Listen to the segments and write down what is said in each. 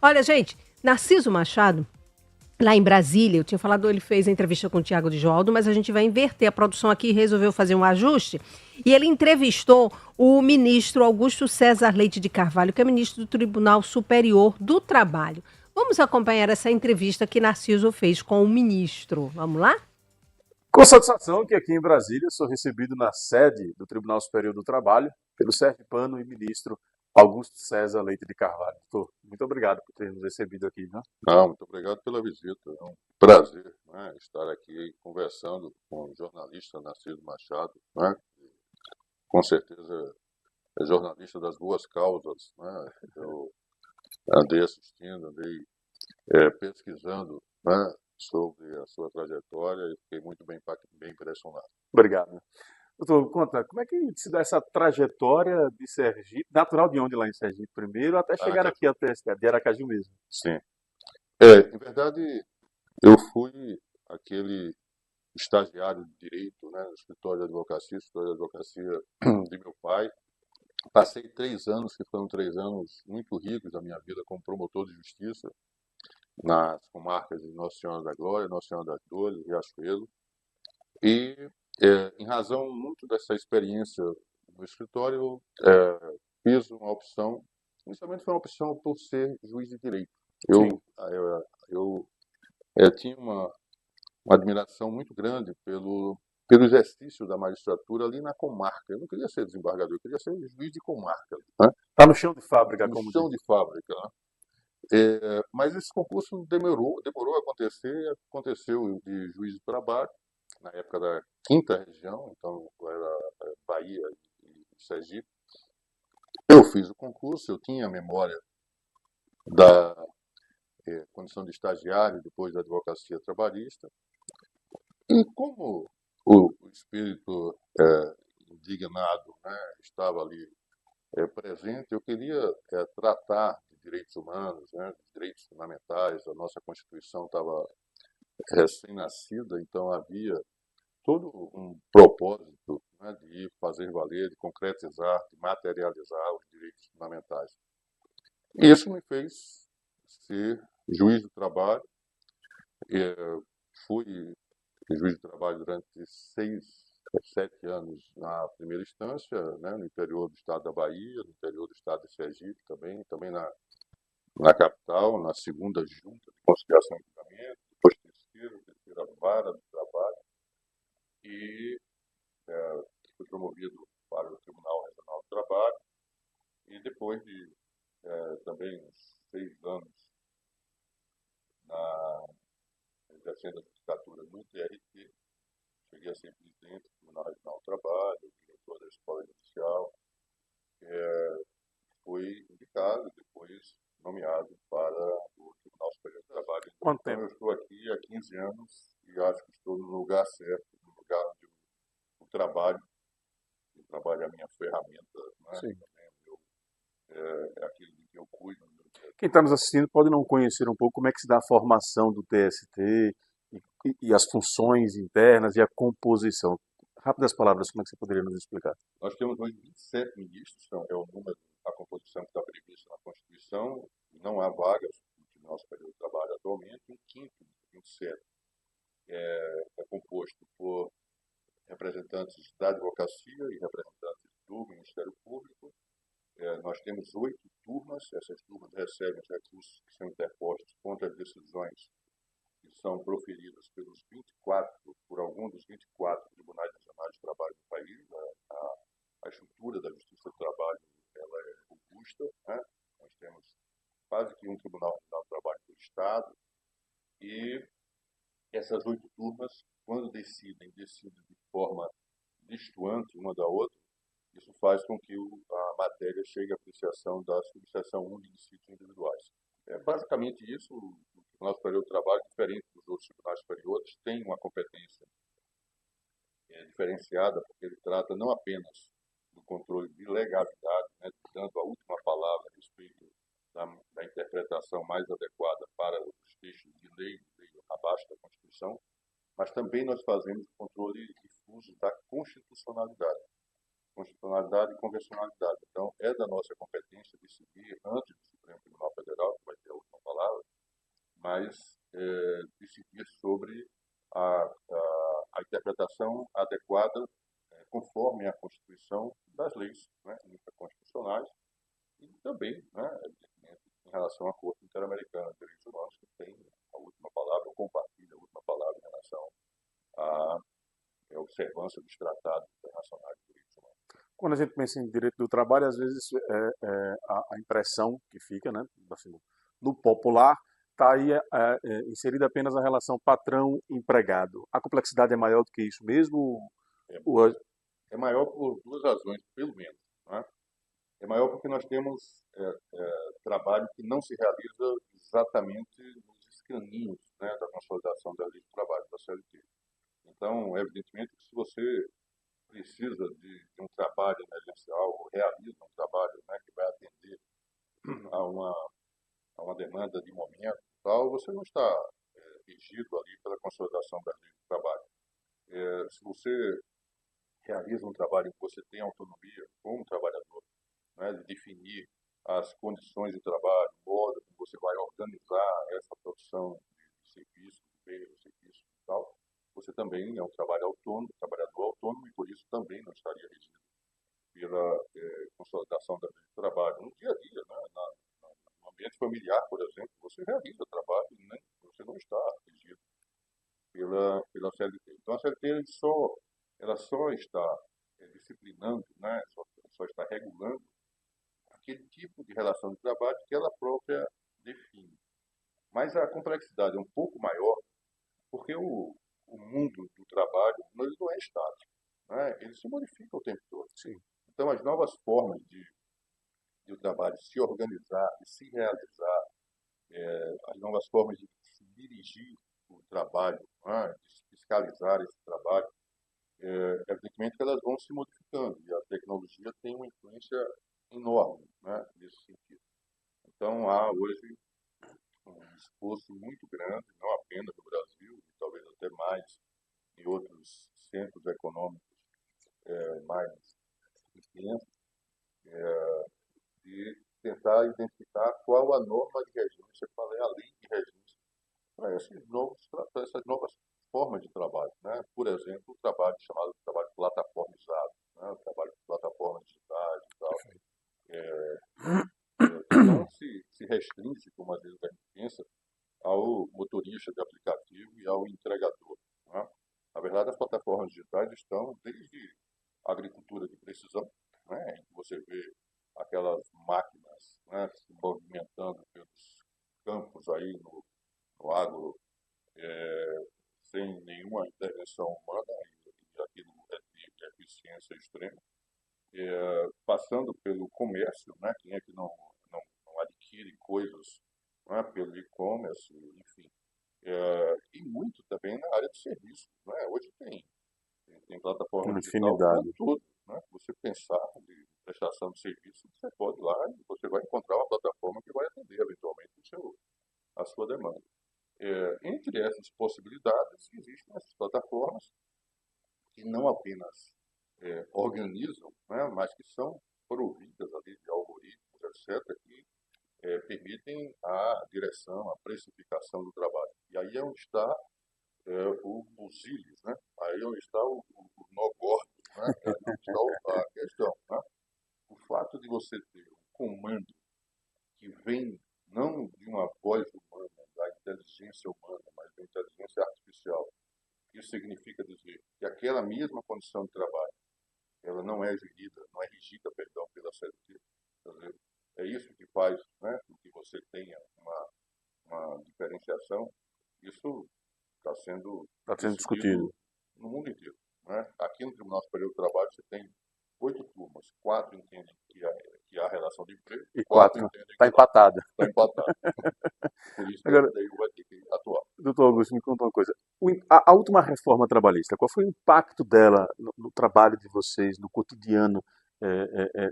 Olha, gente, Narciso Machado, lá em Brasília, eu tinha falado, ele fez a entrevista com o Tiago de Joaldo, mas a gente vai inverter. A produção aqui resolveu fazer um ajuste e ele entrevistou o ministro Augusto César Leite de Carvalho, que é ministro do Tribunal Superior do Trabalho. Vamos acompanhar essa entrevista que Narciso fez com o ministro. Vamos lá? Com satisfação que aqui em Brasília sou recebido na sede do Tribunal Superior do Trabalho pelo sergipano e ministro Augusto César Leite de Carvalho. Doutor, muito obrigado por ter nos recebido aqui, né? Não, muito obrigado pela visita. É um prazer, né, estar aqui conversando com o jornalista Narciso Machado, né? Com certeza é jornalista das boas causas, né? Eu andei assistindo, andei pesquisando, né, sobre a sua trajetória e fiquei muito bem impressionado. Obrigado. Doutor, conta, como é que se dá essa trajetória de Sergipe, natural de onde lá em Sergipe primeiro, até chegar Aracaju. aqui ao TST, de Aracaju mesmo? Sim. Em verdade, eu fui aquele estagiário de direito, né, no escritório de advocacia de meu pai. Passei 3 anos, que foram 3 anos muito ricos da minha vida como promotor de justiça nas comarcas de Nossa Senhora da Glória, Nossa Senhora das Dores, Riachuelo. E, em razão muito dessa experiência no escritório, eu fiz uma opção, inicialmente foi uma opção por ser juiz de direito. Sim. Eu tinha uma admiração muito grande pelo exercício da magistratura ali na comarca. Eu não queria ser desembargador, eu queria ser juiz de comarca, né? Tá no chão de fábrica, No como chão diz. de fábrica, né? Mas esse concurso demorou a acontecer, aconteceu de juiz do trabalho, na época da quinta região, então era Bahia e Sergipe. Eu fiz o concurso, eu tinha a memória da condição de estagiário depois da advocacia trabalhista, e como o espírito indignado, né, estava ali presente, eu queria tratar de direitos humanos, né, de direitos fundamentais. A nossa Constituição estava recém-nascida, então havia todo um propósito, né, de fazer valer, de concretizar, de materializar os direitos fundamentais. E isso me fez ser juiz do trabalho. Fui juiz de trabalho durante 7 anos na primeira instância, né, no interior do estado da Bahia, no interior do estado de Sergipe também na capital, na segunda junta de conciliação e julgamento, depois terceira vara do trabalho, e fui promovido para o Tribunal Regional do Trabalho, e depois de também uns 6 anos exercendo a judicatura no TRT, cheguei a ser presidente do Tribunal Regional do Trabalho, diretor da Escola Judicial, fui indicado e depois nomeado para o Tribunal Superior do Trabalho. Quanto Então tempo? eu estou aqui há 15 anos e acho que estou no lugar certo, no lugar onde o trabalho é a minha ferramenta, né? Sim. É aquilo de que eu cuido no meu dia a dia. Quem está nos assistindo pode não conhecer um pouco como é que se dá a formação do TST e as funções internas e a composição. Rápidas palavras, como é que você poderia nos explicar? Nós temos hoje 27 ministros, então é o número, a composição que está prevista na Constituição. Não há vagas no Tribunal Superior do Trabalho atualmente. Um quinto dos 27 é composto por representantes da advocacia e representantes do Ministério Público. Nós temos 8 turmas. Essas turmas recebem os recursos que são interpostos contra as decisões que são proferidas por algum dos 24 tribunais nacionais de trabalho do país. A estrutura da Justiça do Trabalho ela é robusta, né? Nós temos quase que um Tribunal Regional do Trabalho do Estado, e essas 8 turmas, quando decidem de forma distoante uma da outra. Isso faz com que a matéria chegue à apreciação da subseção 1 de dissídios individuais. É basicamente isso. O Tribunal Superior do Trabalho, diferente dos outros tribunais superiores, tem uma competência diferenciada, porque ele trata não apenas do controle de legalidade, né, dando a última palavra a respeito da interpretação mais adequada para os textos de lei abaixo da Constituição, mas também nós fazemos o controle difuso da constitucionalidade e convencionalidade. Então, é da nossa competência decidir, antes do Supremo Tribunal Federal, que vai ter a última mas decidir sobre a interpretação adequada conforme a Constituição das leis, né, infraconstitucionais e também, né, em relação à Corte Interamericana de Direitos Humanos, que tem a última palavra, ou compartilha a última palavra em relação à observância dos tratados internacionais de direitos humanos. Quando a gente pensa em direito do trabalho, às vezes a impressão que fica, né, assim, no popular, está aí inserida apenas a relação patrão-empregado. A complexidade é maior do que isso mesmo? É maior por duas razões, pelo menos. Né? É maior porque nós temos trabalho que não se realiza exatamente nos escaninhos, né, da consolidação da lei de trabalho, da CLT. Então, evidentemente, que se você precisa de um trabalho emergencial, ou realiza um trabalho, né, que vai atender a uma demanda de momento, tal, você não está regido ali pela consolidação da lei do trabalho. Se você realiza um trabalho em que você tem autonomia como trabalhador, né, de definir as condições de trabalho, o modo como você vai organizar essa produção de serviço, de bem, de serviço e tal, você também é um trabalhador autônomo e por isso também não estaria regido pela consolidação da lei do trabalho. No dia a dia, né, no ambiente familiar, por exemplo, você realiza trabalho e você não está regido pela CLT. Então a CLT ela só está disciplinando, né, só está regulando aquele tipo de relação de trabalho que ela própria define. Mas a complexidade é um pouco maior porque o mundo do trabalho ele não é estático, né? Ele se modifica o tempo todo. Sim. Então, as novas formas de o trabalho se organizar e se realizar, as novas formas de se dirigir o trabalho, né, de fiscalizar esse trabalho, evidentemente que elas vão se modificando e a tecnologia tem uma influência enorme, né, nesse sentido. Então, há hoje um esforço muito grande, não apenas no Brasil, e talvez até mais em outros centros econômicos mais intensos, de tentar identificar qual a norma de regência, qual é a lei de regência para essas novas formas de trabalho. Né? Por exemplo, o trabalho chamado de trabalho plataformizado, né? O trabalho de plataformas digitais e tal. Não se restringe, como às vezes a gente pensa, ao motorista de aplicativo e ao entregador. Né? Na verdade, as plataformas digitais estão desde a agricultura de precisão, né, em que você vê aquelas máquinas, né, se movimentando pelos campos aí no agro, sem nenhuma intervenção humana, e aquilo é de eficiência extrema, passando pelo comércio, né, quem é que não adquire coisas, né, pelo e-commerce, enfim, e muito também na área de serviço. Né? Hoje tem plataforma digital para tudo. Né? Você pensar de prestação de serviço, você pode ir lá e você vai encontrar uma plataforma que vai atender eventualmente a sua demanda. Entre essas possibilidades, existem essas plataformas que não apenas organizam, né, mas que são providas ali de algoritmos, etc., que permitem a direção, a precificação do trabalho. E aí é onde está o busilis, né? Aí é onde está o nó gordo, né? Aí é onde está a questão. Né? O fato de você ter um comando que vem não de uma voz humana, da inteligência humana, mas da inteligência artificial. Isso significa dizer que aquela mesma condição de trabalho, ela não é regida, pela CLT. Quer dizer, é isso que faz, né, com que você tenha uma diferenciação. Isso está sendo discutido no mundo inteiro. Né? Aqui no Tribunal Superior do Trabalho você tem 8 turmas, 4 entendem que há relação de emprego e 4 entendem que está empatada. Está empatado. Por isso que Agora, daí vai ter que atuar. Doutor Augusto, me conta uma coisa. A última reforma trabalhista, qual foi o impacto dela no trabalho de vocês, no cotidiano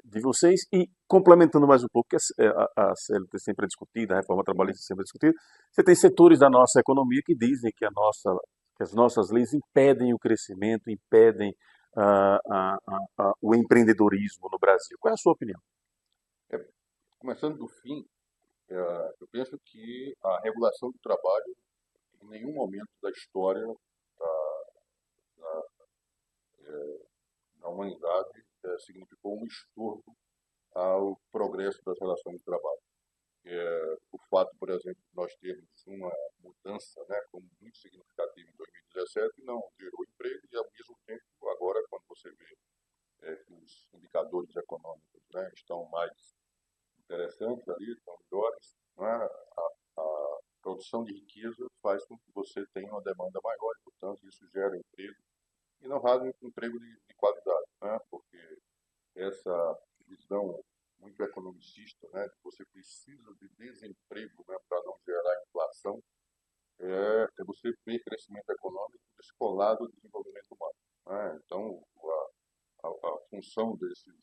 de vocês? E complementando mais um pouco, que a CLT sempre é discutida, a reforma trabalhista sempre é discutida, você tem setores da nossa economia que dizem que as nossas leis impedem o crescimento, impedem o empreendedorismo no Brasil. Qual é a sua opinião? Começando do fim, Eu penso que a regulação do trabalho, em nenhum momento da história da humanidade, significou um estorvo ao progresso das relações de trabalho. O fato, por exemplo, de nós termos uma mudança, né, como muito significativa em 2017, não gerou emprego e, ao mesmo tempo, agora, quando você vê que os indicadores econômicos, né, estão mais interessantes ali, estão melhores, né, a produção de riqueza faz com que você tenha uma demanda maior e, portanto, isso gera emprego e não raro emprego de qualidade, né, porque essa visão muito economicista, né, que você precisa de desemprego, né, para não gerar inflação, é você ter crescimento econômico descolado do desenvolvimento humano, né? Então, a função desses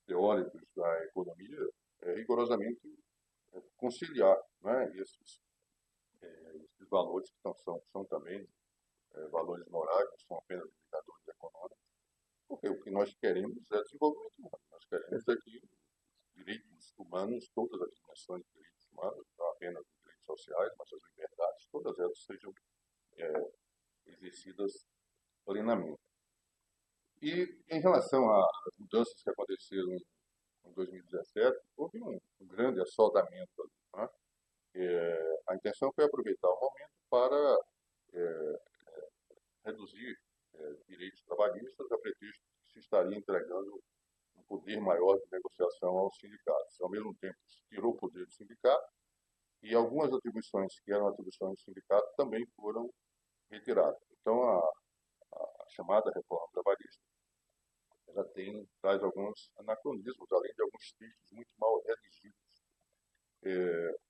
teóricos da economia é rigorosamente conciliar, né, esses valores que são também valores morais, não são apenas indicadores econômicos, porque o que nós queremos é desenvolvimento humano. Nós queremos é que direitos humanos, todas as dimensões de direitos humanos, não apenas os direitos sociais, mas as liberdades, todas elas sejam exercidas plenamente. E em relação às mudanças que aconteceram em 2017, houve um grande assoldamento ali, né? A intenção foi aproveitar o momento para reduzir direitos trabalhistas a pretexto que se estaria entregando um poder maior de negociação aos sindicatos. Ao mesmo tempo, se tirou o poder do sindicato e algumas atribuições que eram atribuições do sindicato também foram retiradas. Então, a chamada reforma trabalhista, ela traz alguns anacronismos, além de alguns textos muito mal redigidos.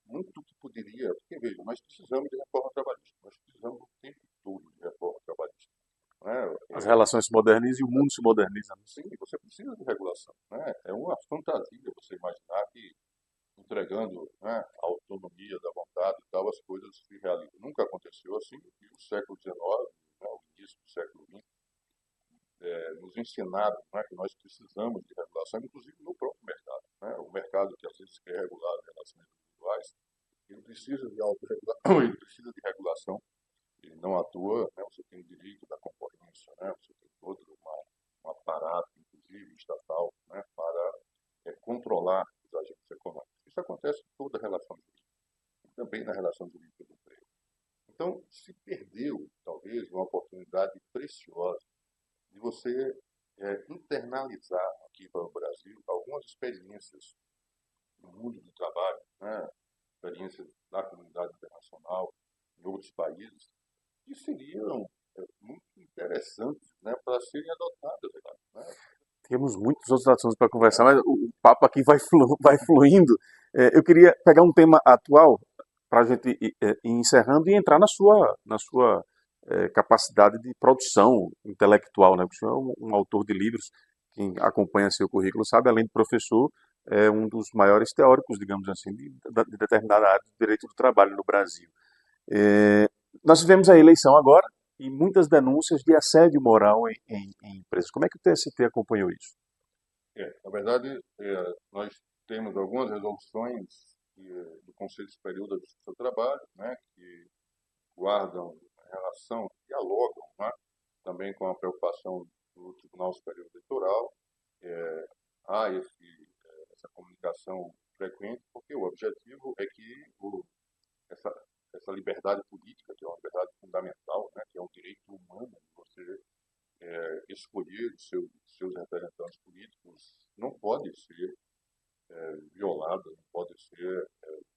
Muito que poderia, porque veja, nós precisamos de reforma trabalhista, nós precisamos o tempo todo de reforma trabalhista. Né? As relações se modernizam e o mundo se moderniza. Sim, você precisa de regulação. Né? É uma fantasia você imaginar que entregando, né, a autonomia da vontade e tal, as coisas se realizam. Nunca aconteceu assim, e o século XIX, né, o início do século XX, nos ensinaram, né, que nós precisamos de regulação, inclusive no próprio mercado. Né? O mercado que às vezes quer regular as relações individuais, ele precisa de autorregulação, ele precisa de regulação. Ele não atua, né, você tem o direito da concorrência, né, você tem todo um aparato, inclusive estatal, né, para controlar os agentes econômicos. Isso acontece em toda a relação jurídica, e também na relação jurídica do emprego. Então, se perdeu, talvez, uma oportunidade preciosa de você internalizar aqui para o Brasil algumas experiências do mundo do trabalho, né, experiências da comunidade internacional, em outros países, que seriam muito interessantes, né, para serem adotadas. Né? Temos muitos outros assuntos para conversar, mas o papo aqui vai fluindo. Eu queria pegar um tema atual para a gente ir encerrando e entrar na sua capacidade de produção intelectual, né? Porque o senhor é um autor de livros, quem acompanha seu currículo sabe, além de professor, é um dos maiores teóricos, digamos assim, de determinada área do direito do trabalho no Brasil. É, Nós tivemos a eleição agora e muitas denúncias de assédio moral em empresas. Como é que o TST acompanhou isso? Na verdade, nós temos algumas resoluções do Conselho Superior da Justiça do Trabalho, né, que guardam relação, dialogam, né, também com a preocupação do Tribunal Superior Eleitoral. Há essa comunicação frequente, porque o objetivo é que essa liberdade política, que é uma liberdade fundamental, né, que é um direito humano de você escolher os seus representantes políticos, não pode ser violada, não pode ser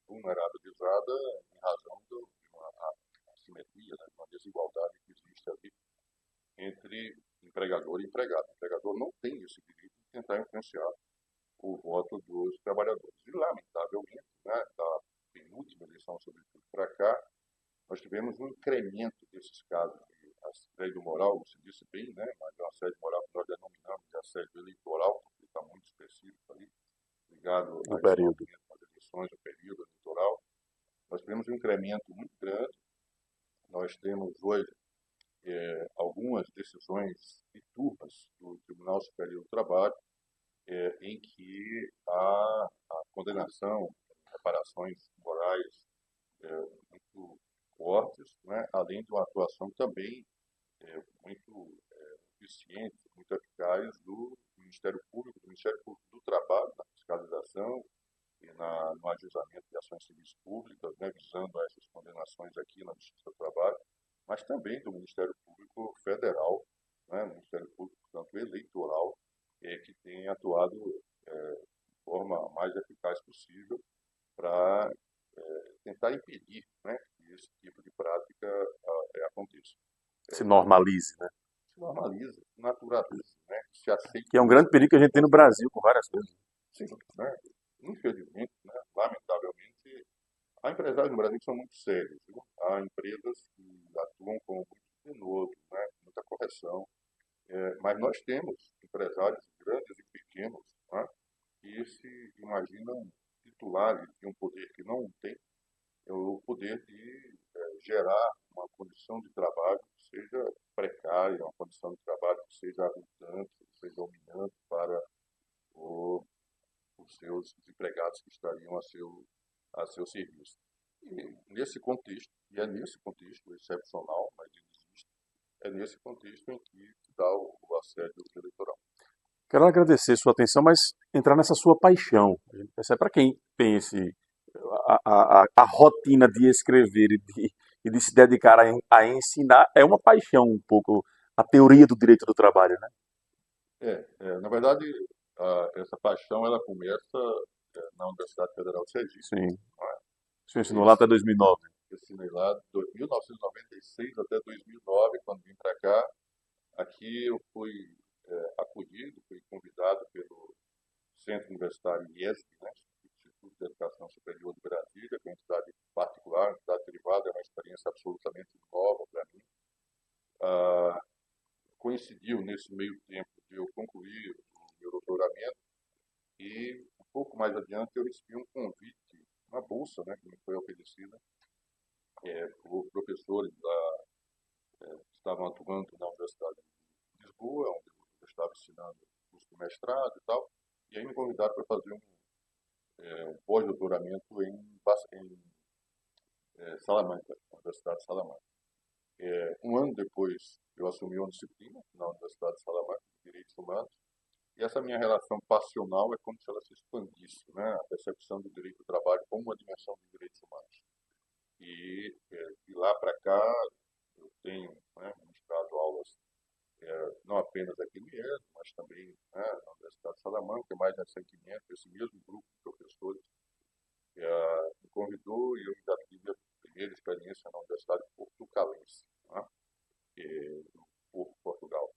vulnerabilizada em razão de uma assimetria, né, de uma desigualdade que existe ali entre empregador e empregado. O empregador não tem esse direito de tentar influenciar o voto dos trabalhadores. E, lamentavelmente, né, da penúltima eleição, sobretudo para cá, nós tivemos um incremento desses casos de assédio moral, você disse bem, né, mas é um assédio moral que nós denominamos de assédio eleitoral, porque está muito específico ali, ligado No a esse período. movimento das eleições, o período eleitoral. Nós tivemos um incremento muito grande. Nós temos hoje algumas decisões de turmas do Tribunal Superior do Trabalho em que a condenação reparações morais muito fortes, né? Além de uma atuação também muito eficiente, muito eficaz do Ministério Público, do Ministério Público do Trabalho, na fiscalização e no ajuizamento de ações civis públicas, né, visando essas condenações aqui na Justiça do Trabalho, mas também do Ministério Público Federal, né, Ministério Público, portanto, eleitoral, que tem atuado de forma mais eficaz possível para tentar impedir, né, que esse tipo de prática aconteça. Se normalize, né? Se normaliza, naturaliza, né, se aceita. Que é um grande perigo que a gente tem no Brasil com várias coisas. Sim, né? Infelizmente, né, lamentavelmente, há empresários no Brasil que são muito sérios, viu? Há empresas que atuam com muito denodo, né, muita correção, mas nós temos empresários grandes e pequenos, né, que se imaginam titulares de um poder que não tem, é o poder de gerar uma condição de trabalho que seja precária, uma condição de trabalho que seja abundante, que seja humilhante para os seus empregados que estariam a seu serviço. E nesse contexto, e é nesse contexto excepcional, mas ele existe, é nesse contexto em que dá o assédio eleitoral. Quero agradecer sua atenção, mas entrar nessa sua paixão. A gente percebe para quem tem a rotina de escrever e de se dedicar a ensinar, é uma paixão um pouco a teoria do direito do trabalho, né? Na verdade, essa paixão ela começa na Universidade Federal de Sergipe. Sim. Não é? O senhor ensinou lá até 2009. Eu ensinei lá de 1996 até 2009, quando vim para cá. Aqui eu fui acolhido, fui convidado pelo Centro Universitário IESB, né, Instituto de Educação Superior de Brasília, que é uma entidade particular, uma entidade privada, é uma experiência absolutamente nova para mim. Coincidiu nesse meio tempo de eu concluir o meu doutoramento e um pouco mais adiante eu recebi um convite, uma bolsa, né, que me foi oferecida por professores que estavam atuando na Universidade de Lisboa, onde eu estava ensinando o curso de mestrado e tal, e aí me convidaram para fazer um pós-doutoramento em Salamanca, na Universidade de Salamanca. Um ano depois, eu assumi uma disciplina na Universidade de Salamanca, de Direitos Humanos, e essa minha relação passional é como se ela se expandisse, né? A percepção do direito do trabalho como uma dimensão dos direitos humanos. E de lá para cá, eu tenho, né, ministrado aulas não apenas aqui no IES, mas também, né, na Universidade de Salamanca, e mais recentemente, esse mesmo grupo de professores me convidou e eu já tive a primeira experiência na Universidade Portucalense, né, no Porto, Portugal.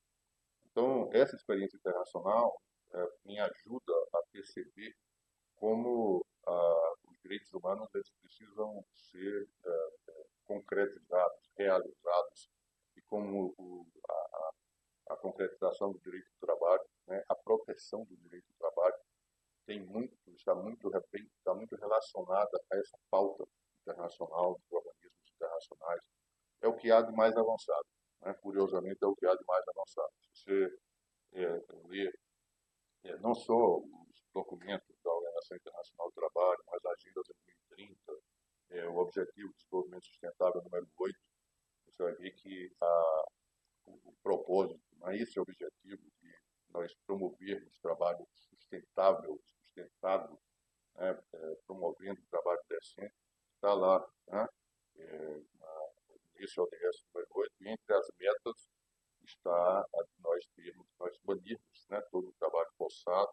Então, essa experiência internacional me ajuda a perceber como os direitos humanos eles precisam ser concretizados, realizados, e como a concretização do direito do trabalho, né, a proteção do direito do trabalho, está muito relacionada a essa pauta internacional, dos organismos internacionais. É o que há de mais avançado, né? Curiosamente, é o que há de mais avançado. Se você ler não só os documentos da Organização Internacional do Trabalho, mas a Agenda 2030, o Objetivo de Desenvolvimento Sustentável número 8, você vai ver que o propósito, esse é o objetivo de nós promovermos trabalho sustentável, sustentado, né, promovendo o trabalho decente, está lá, né, esse ODS número 8, e entre as metas está a de nós banirmos, né, todo o trabalho forçado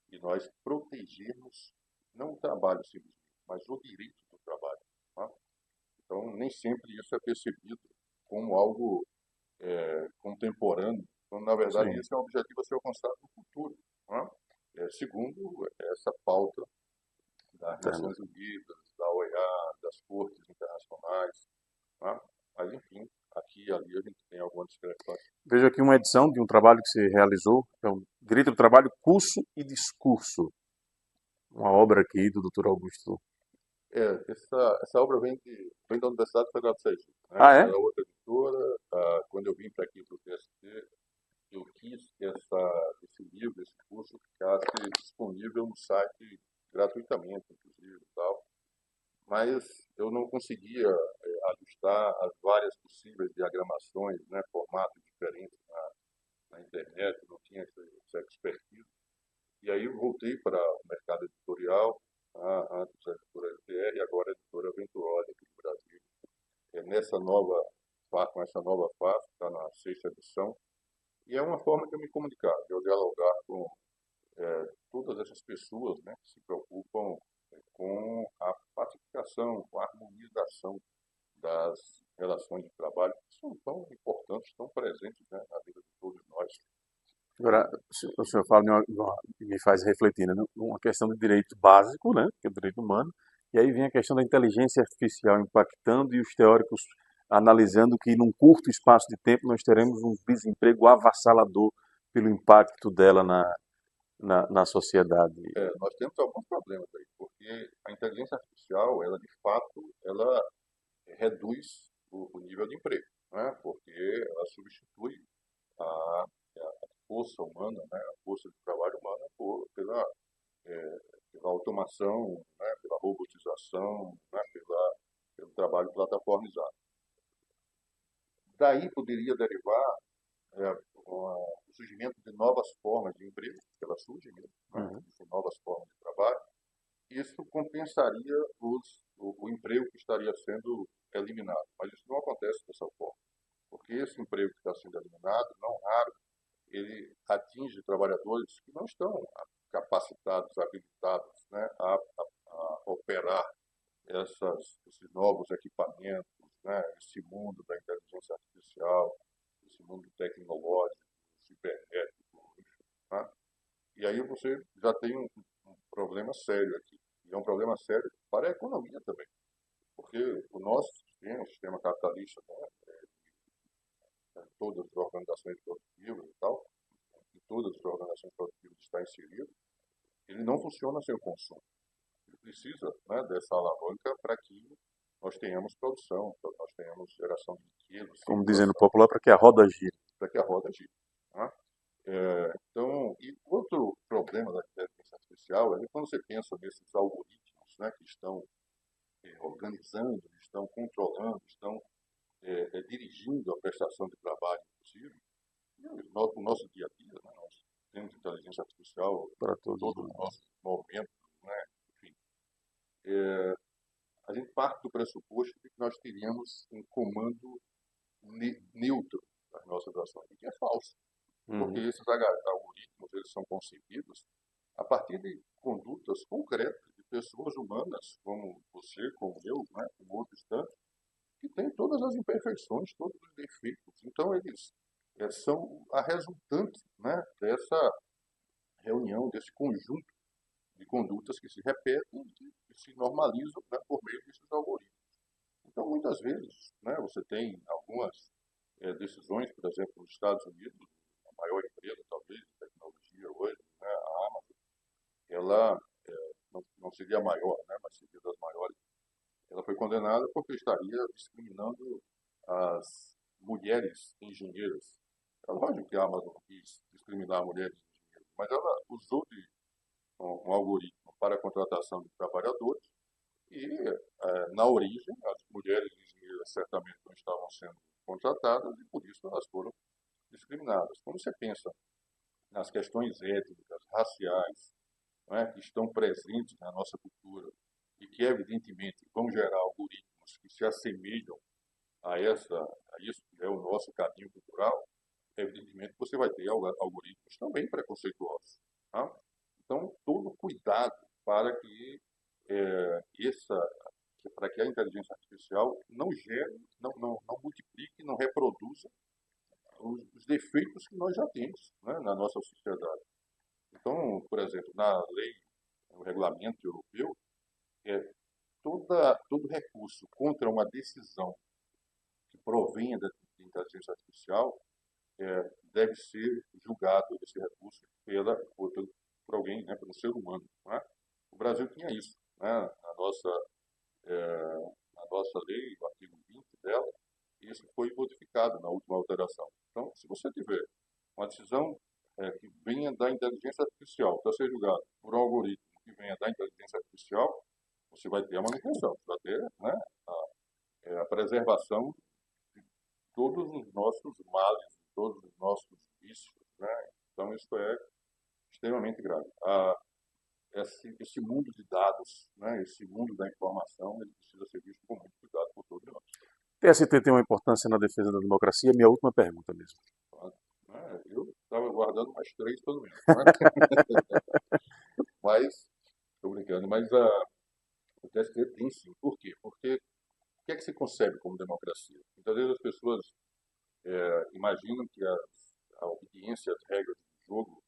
e nós protegermos não o trabalho simplesmente, mas o direito do trabalho. Tá? Então, nem sempre isso é percebido como algo contemporâneo, quando na verdade esse é um objetivo a ser alcançado no futuro. Tá? Segundo essa pauta das Nações Unidas, da OEA, das cortes internacionais, tá? Mas enfim, aqui e ali a gente tem alguma discrepância. Vejo aqui uma edição de um trabalho que você realizou, que é o Direito do Trabalho, Curso e Discurso. Uma obra aqui do Dr. Augusto. Essa obra vem da Universidade Federal de Sergipe. Né? Ah, é? Ela é outra editora. Quando eu vim para aqui, para o TST, eu quis que esse livro, esse curso, ficasse disponível no site gratuitamente, inclusive, e tal. mas eu não conseguia ajustar as várias possíveis diagramações, né, formatos diferentes na internet, não tinha essa expertise. E aí eu voltei para o mercado editorial, antes a editora LTR e agora a editora Venturosa aqui no Brasil. Com essa nova fase, está na 6ª edição, e é uma forma de eu me comunicar, de eu dialogar com todas essas pessoas, né, que se preocupam com a pacificação, com a harmonização das relações de trabalho, que são tão importantes, tão presentes, né, na vida de todos nós. Agora, o senhor fala me faz refletir, né, uma questão de direito básico, né, que é o direito humano, e aí vem a questão da inteligência artificial impactando e os teóricos analisando que num curto espaço de tempo nós teremos um desemprego avassalador pelo impacto dela na sociedade. Nós temos alguns problemas aí, porque a inteligência artificial, ela de fato, ela reduz o nível de emprego, né? Porque ela substitui a força humana, né? A força de trabalho humana pela automação, né? Pela robotização, né? Pelo trabalho plataformizado. Daí poderia derivar o surgimento de novas formas de emprego, que elas surgem mesmo, né? De novas formas de trabalho. Isso compensaria o emprego que estaria sendo eliminado. Mas isso não acontece dessa forma, porque esse emprego que está sendo eliminado, não raro, ele atinge trabalhadores que não estão capacitados, habilitados, né, a operar esses novos equipamentos, né, esse mundo da inteligência artificial, esse mundo tecnológico, cibernético, né? E aí você já tem um problema sério aqui. E é um problema sério para a economia também. Porque o nosso sistema, o sistema capitalista, né, todas as organizações produtivas e tal, em todas as organizações produtivas está inserido, ele não funciona sem o consumo. Ele precisa, né, dessa alavanca para que nós tenhamos produção, para que nós tenhamos geração de riqueza. Como dizendo popular, para que a roda gire. Para que a roda gire. Né? Então, e outro problema da inteligência artificial é que quando você pensa nesses algoritmos, né, que estão organizando, estão controlando, estão dirigindo a prestação de trabalho, inclusive, o nosso dia a dia, né, nós temos inteligência artificial para todos os nossos momentos, né, enfim. A gente parte do pressuposto de que nós teríamos um comando neutro das nossas ações, o que é falso. Porque esses algoritmos eles são concebidos a partir de condutas concretas de pessoas humanas, como você, como eu, né, como outros tantos, que têm todas as imperfeições, todos os defeitos. Então, eles são a resultante, né, dessa reunião, desse conjunto de condutas que se repetem e que se normalizam, né, por meio desses algoritmos. Então, muitas vezes, né, você tem algumas decisões, por exemplo, nos Estados Unidos, a maior empresa, talvez, de tecnologia hoje, né, a Amazon, ela não seria a maior, né, mas seria das maiores. Ela foi condenada porque estaria discriminando as mulheres engenheiras. É lógico que a Amazon quis discriminar mulheres engenheiras, mas ela usou de um algoritmo para a contratação de trabalhadores e, na origem, as mulheres engenheiras certamente não estavam sendo contratadas e, por isso, elas foram discriminadas. Quando você pensa nas questões étnicas, raciais, né, que estão presentes na nossa cultura e que, evidentemente, vão gerar algoritmos que se assemelham a isso que é o nosso caminho cultural, evidentemente você vai ter algoritmos também preconceituosos. Tá? Então, todo cuidado para que para que a inteligência artificial não gere, não multiplique, não reproduza os defeitos que nós já temos, né, na nossa sociedade. Então, por exemplo, na lei, no regulamento europeu, todo recurso contra uma decisão que provenha da inteligência artificial deve ser julgado esse recurso por alguém, né, por um ser humano. Né? O Brasil tinha isso, né, na nossa lei, o artigo 20 dela, e isso foi modificado na última alteração. Então, se você tiver uma decisão que venha da inteligência artificial para ser julgada por um algoritmo que venha da inteligência artificial, você vai ter a manutenção, vai ter a preservação de todos os nossos males, de todos os nossos vícios, né? Então, isso é extremamente grave. Esse mundo de dados, né, esse mundo da informação, ele precisa ser visto com muito cuidado por todos nós. TST tem uma importância na defesa da democracia? Minha última pergunta mesmo. Eu estava guardando mais 3 pelo menos. Mas, estou brincando, mas o TST tem sim. Por quê? Porque o que é que se concebe como democracia? Muitas vezes as pessoas imaginam que a obediência às regras do jogo,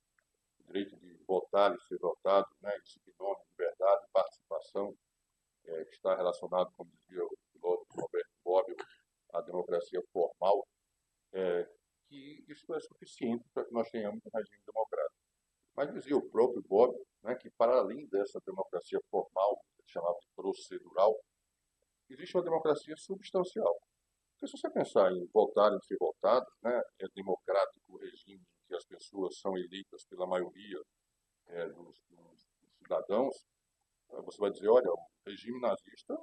o direito de votar e ser votado, né, esse binômio, liberdade, participação, que está relacionado, como dizia o piloto Roberto Bobbio, à democracia formal, que isso é suficiente para que nós tenhamos um regime democrático. Mas dizia o próprio Bobbio, né, que para além dessa democracia formal, chamada de procedural, existe uma democracia substancial. Porque se você pensar em votar e ser votado, né, é democrático o regime em que as pessoas são eleitas pela maioria dos cidadãos, você vai dizer, olha, o regime nazista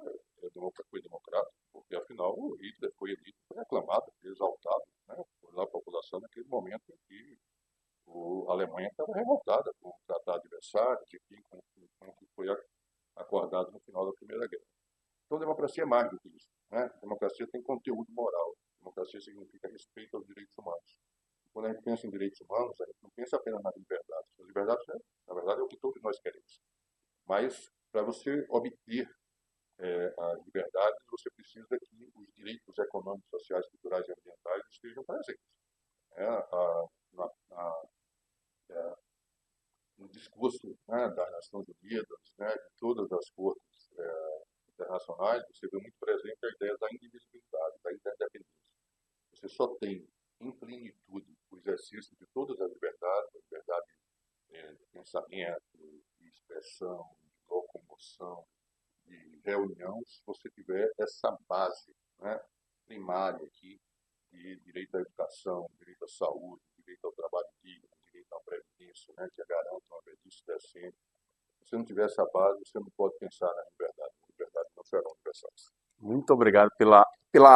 foi democrático, porque afinal o Hitler foi eleito, foi aclamado, foi exaltado, né, pela população naquele momento em que a Alemanha estava revoltada com o Tratado de Versalhes, enfim, com o que foi acordado no final da Primeira Guerra. Então, democracia é mais do que isso, né? Democracia tem conteúdo moral. Democracia significa respeito aos direitos humanos. Quando a gente pensa em direitos humanos, a gente não pensa apenas nas liberdades. As liberdades, na verdade, é o que todos nós queremos. Mas, para você obter as liberdades, você precisa que os direitos econômicos, sociais, culturais e ambientais estejam presentes. No discurso, né, das Nações Unidas, né, de todas as cortes internacionais, você vê muito presente a ideia da indivisibilidade, da interdependência. Você só tem em plenitude o exercício de todas as liberdades, a liberdade de pensamento, de expressão, de locomoção, de reunião, se você tiver essa base, né, primária aqui de direito à educação, direito à saúde, direito ao trabalho digno, direito à previdência, né, que garanta uma velhice decente. Se você não tiver essa base, você não pode pensar na liberdade. A liberdade não será universal. Muito obrigado pela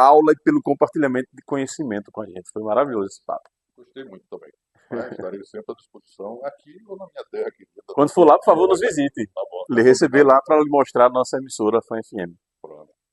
aula e pelo compartilhamento de conhecimento com a gente. Foi maravilhoso esse papo. Gostei muito também. Estarei sempre à disposição aqui ou na minha terra querida. Quando for lá, por favor, nos visite. Tá bom. Lhe receber lá para lhe mostrar a nossa emissora, a FAM FM.